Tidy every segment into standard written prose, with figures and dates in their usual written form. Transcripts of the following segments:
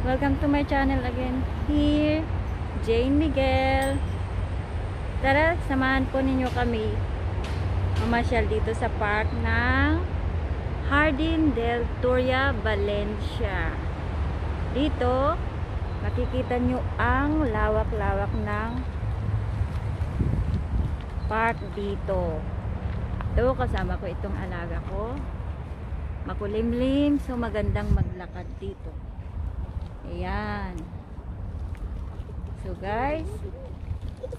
Welcome to my channel again. Here, Jane Miguel. Tara, samahan po ninyo kami mamasyal dito sa park ng Jardín del Turia, Valencia. Dito, makikita nyo ang lawak-lawak ng park dito. Ito, kasama ko itong alaga ko. Makulimlim, so magandang maglakad dito. Ayan. So guys,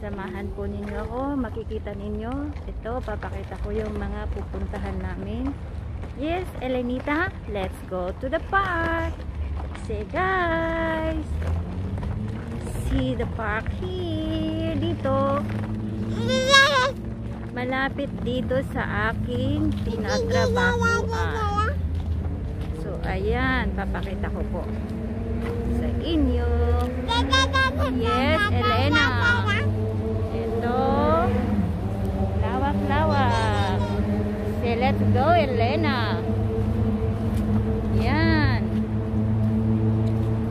samahan po ninyo ako. Makikita ninyo. Ito, papakita ko yung mga pupuntahan namin. Yes, Elenita, let's go to the park. Say guys, see the park here. Dito, malapit dito sa aking tinatrabahuan. So ayan, papakita ko po sa inyo. Yes, Elena. Ito, lawak-lawak. Say let's go, Elena. Yan.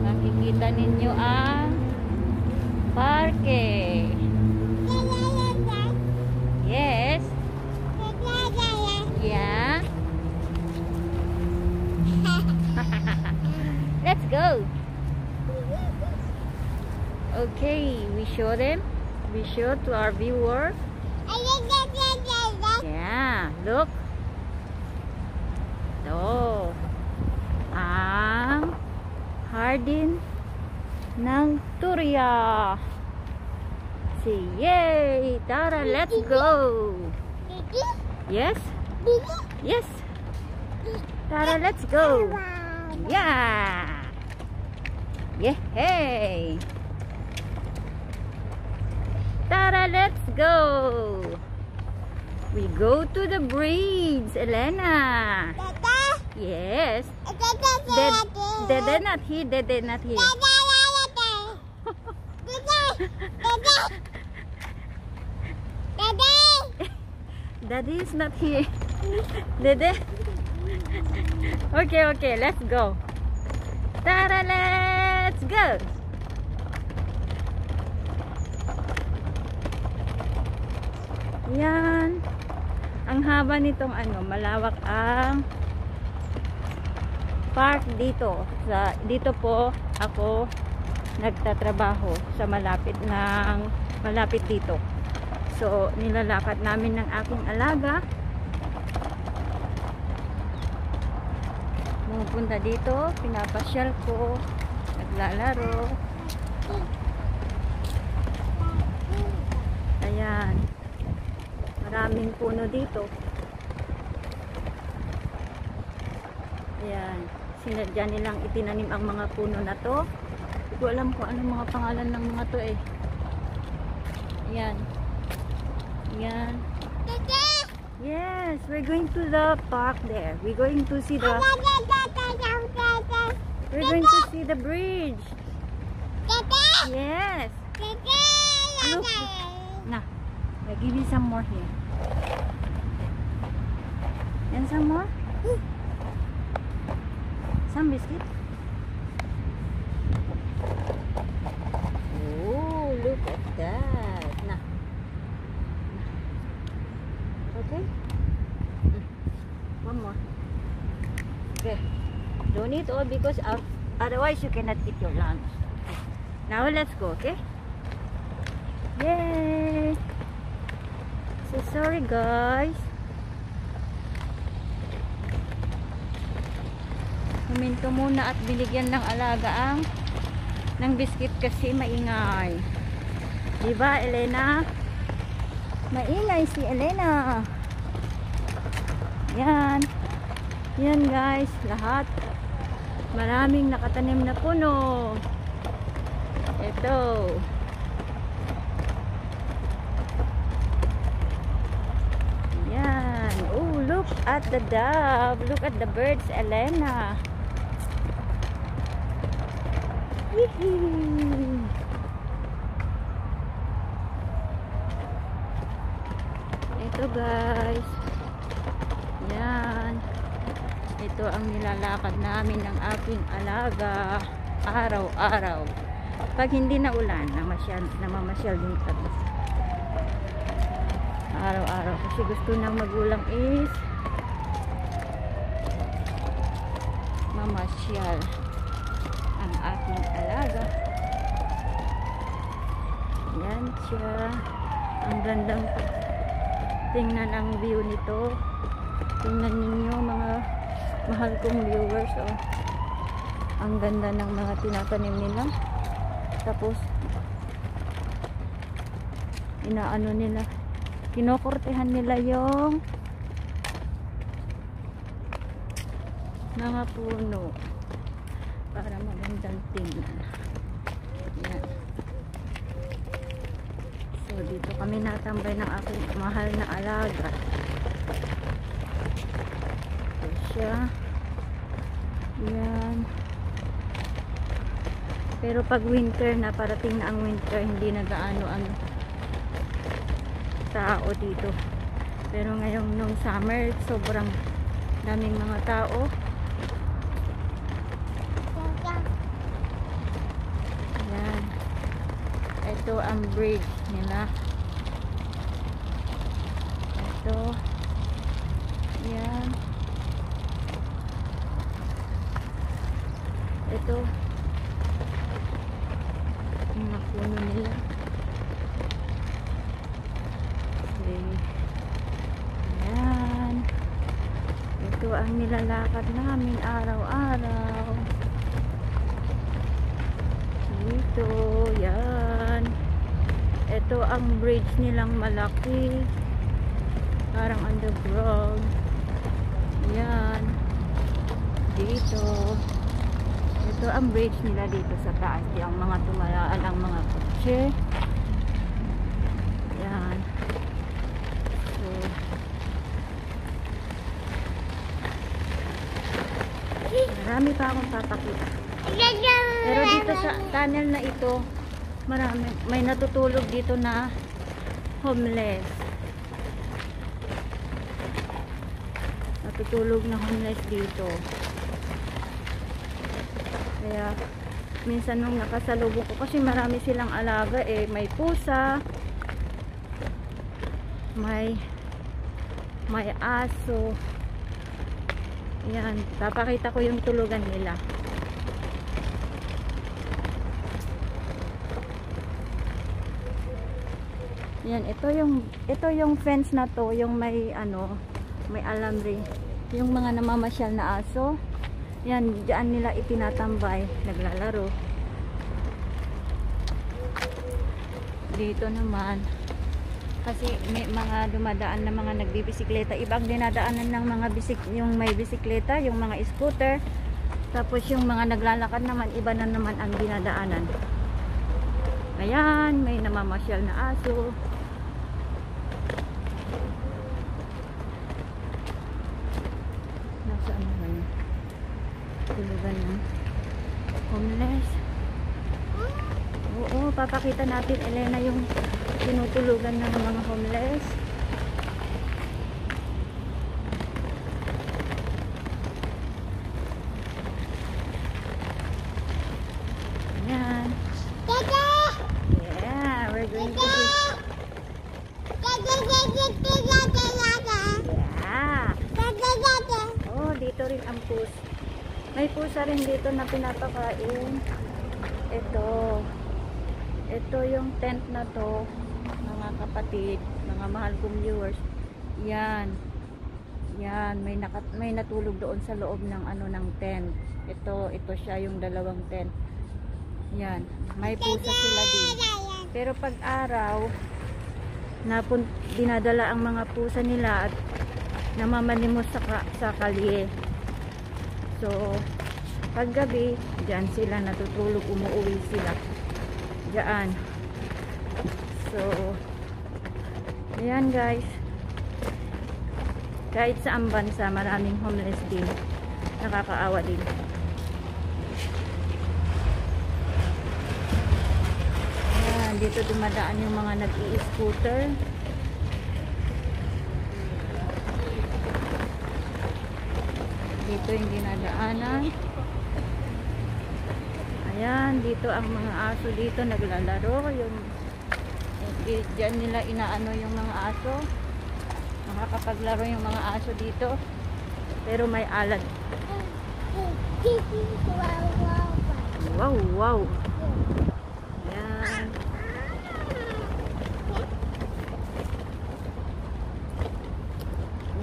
Makikita ninyo ang parke. Yes. Yeah. Let's go. Okay, we show them. We show to our viewers. Yeah, look. So, ang Jardín ng Turia. Say yay! Tara, let's go! Yes? Yes! Tara, let's go! Yeah! Yay! Tara, let's go! We go to the bridge, Elena! Yes! Dede not here, Dede not here. Daddy is not here. Dede. Okay, let's go. Tara, let's go. Yan. Ang haba nitong malawak ang park dito. Dito po ako nagtatrabaho sa malapit dito. So, nilalakad namin ng aking alaga. Pupunta dito, pinapasyal ko, naglalaro. Ayan. Maraming puno dito. Ayan. Sinadya nilang itinanim ang mga puno na to. Hindi ko alam kung anong mga pangalan ng mga to eh. Ayan. Ayan. Yes, we're going to the park there. We're going to see the bridge. Yes. Look. Nah, I give you some more here. And some more? Some biscuit. Oh, look at that. Nah. Okay. One more. Okay. Don't eat all because otherwise you cannot eat your lunch. Now let's go, okay? Yay! So sorry guys. Huminto muna at biligyan ng alaga ng biscuit kasi maingay. Diba, Elena? Maingay si Elena. Yan. Yan guys, lahat. Maraming nakatanim na puno. Ito. Yan. Oh, look at the dove. Look at the birds, Elena. Ito guys. Yan. Ito ang nilalakad namin ng aking alaga. Araw-araw. Pag hindi na ulan, namamasyal din kami. Araw-araw. Kasi gusto ng magulang is mamasyal ang aking alaga. Yan siya. Ang gandang tingnan ang view nito. Tingnan ninyo mga mahal kong viewers. Oh. Ang ganda ng mga tinatanim nila. Tapos inaano nila, kinokortehan nila yung mga puno para magandang tingnan. Yan. So dito kami natambay ng aking mahal na alaga. Ito siya. Yan. Pero pag winter na, parating na ang winter, hindi na gaano ang tao dito. Pero ngayong nung summer, sobrang daming mga tao. Ayan. Ito ang bridge nila. Ito. Ayan. Ito. Mga puno nila. Okay. Ayan. Ito ang nilalakad namin araw-araw. Dito. Yan. Ito ang bridge nilang malaki. Parang underground. Yan. Dito. Ito ang bridge nila dito sa taas. Yung mga tumalaan ang mga kotse. Yan. So, marami pa akong papakita. Pero dito sa tunnel na ito, marami, may natutulog dito na homeless. Natutulog na homeless dito. Kaya minsan nung nakasalubong ko, kasi marami silang alaga eh, may pusa, may aso. Yan, papakita ko yung tulugan nila. Yan, ito yung fence na to, yung may may alambre, yung mga namamasyal na aso. Yan, diyan nila itinatambay, naglalaro. Dito naman, kasi may mga dumadaan na mga nagbibisikleta. Ibang dinadaanan ng mga yung may bisikleta, yung mga scooter. Tapos yung mga naglalakad naman, iba na naman ang dinadaanan. Ayan, may namamasyal na aso. Nasaan na yun? Tulugan ng homeless. Oo, papakita natin, Elena, yung tinutulugan ng mga homeless. Ayan. Yeah, we're going to see. Yeah. Oh, dito rin ang pusa. May pusa rin dito na pinapakain. Ito yung tent na to, mga kapatid, mga mahal kong viewers. Yan. Yan, may natulog doon sa loob ng ng tent. Ito siya yung dalawang tent. Yan, may pusa sila din. Pero pag araw, dinadala ang mga pusa nila at namamanimos sa kalye. So, paggabi, diyan sila natutulog, umuwi sila. Diyan. So, ayan guys. Kahit sa bansa, maraming homeless din. Nakakaawa din. Ayan, dito dumadaan yung mga nag-i-scooter. Dito yung dinadaanan. Yan, dito ang mga aso dito naglalaro. Yung diyan nila inaano yung mga aso. Nakakapaglaro yung mga aso dito. Pero may alad. Wow, wow. Yan.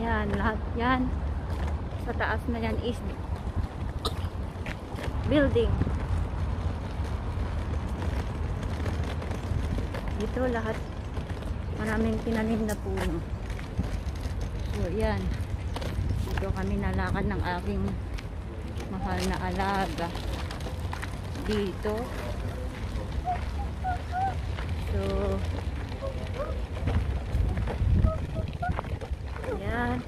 Yan, lahat yan. Sa taas na yan is building. Dito lahat maraming tinanim na puno. So yan. Dito kami nalakad ng aking mahal na alaga. Dito. So yan.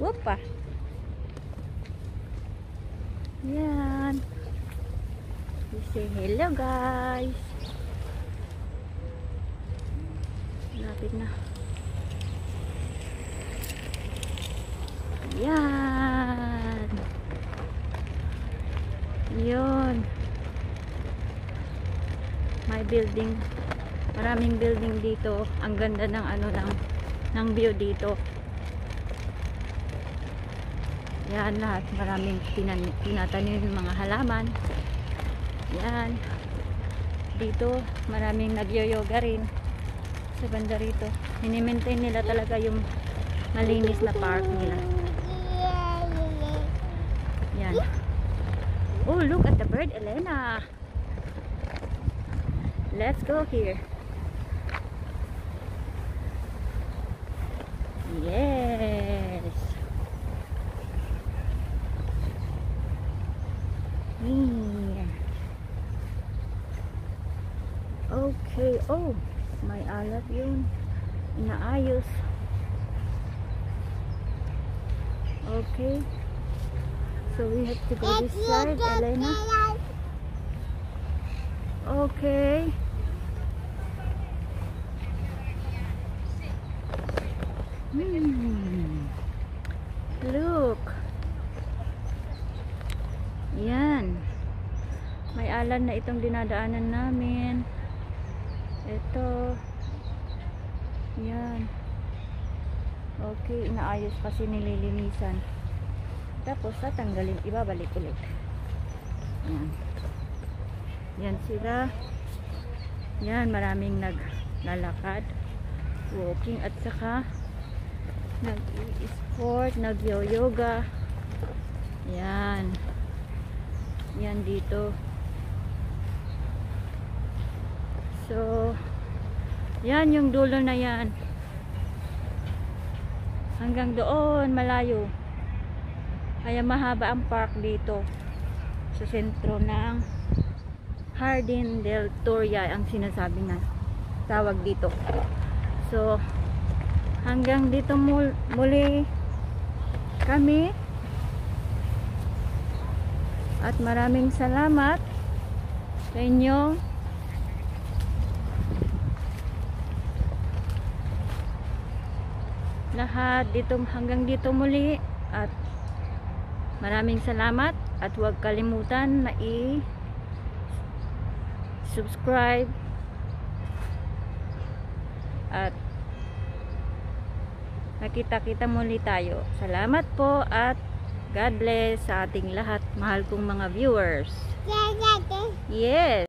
Whoopah. Yan. Say hello guys. Lapit na. Yan. Yun. May building. Maraming building dito. Ang ganda ng ano ng view dito. Yan lahat, maraming tinatanim ng mga halaman. Yan. Dito, maraming nag-yoga rin sa banda rito. Mini-maintain nila talaga yung malinis na park nila. Yan. Oh, look at the bird, Elena. Let's go here. Yes. Okay, oh, may alap yun. Inaayos. Okay. So we have to go this side, Elena. Okay. Look. Yan. May alan na itong dinadaanan namin. Ito. Yan. Okay, inaayos kasi nililinisan. Tapos tatanggalin, ibabalik ulit. Yan. Yan sila. Yan, maraming naglalakad, walking at saka nag-i-sport, nag-yoga. Yan. Yan dito. So, yan yung dulo na yan. Hanggang doon, malayo. Kaya mahaba ang park dito. Sa sentro ng Jardín del Toria ang sinasabi na tawag dito. So, hanggang dito muli kami. At maraming salamat sa inyo. Lahat dito, hanggang dito muli. At maraming salamat. At huwag kalimutan na subscribe at nakita-kita muli tayo. Salamat po at God bless sa ating lahat, mahal kong mga viewers. Yes.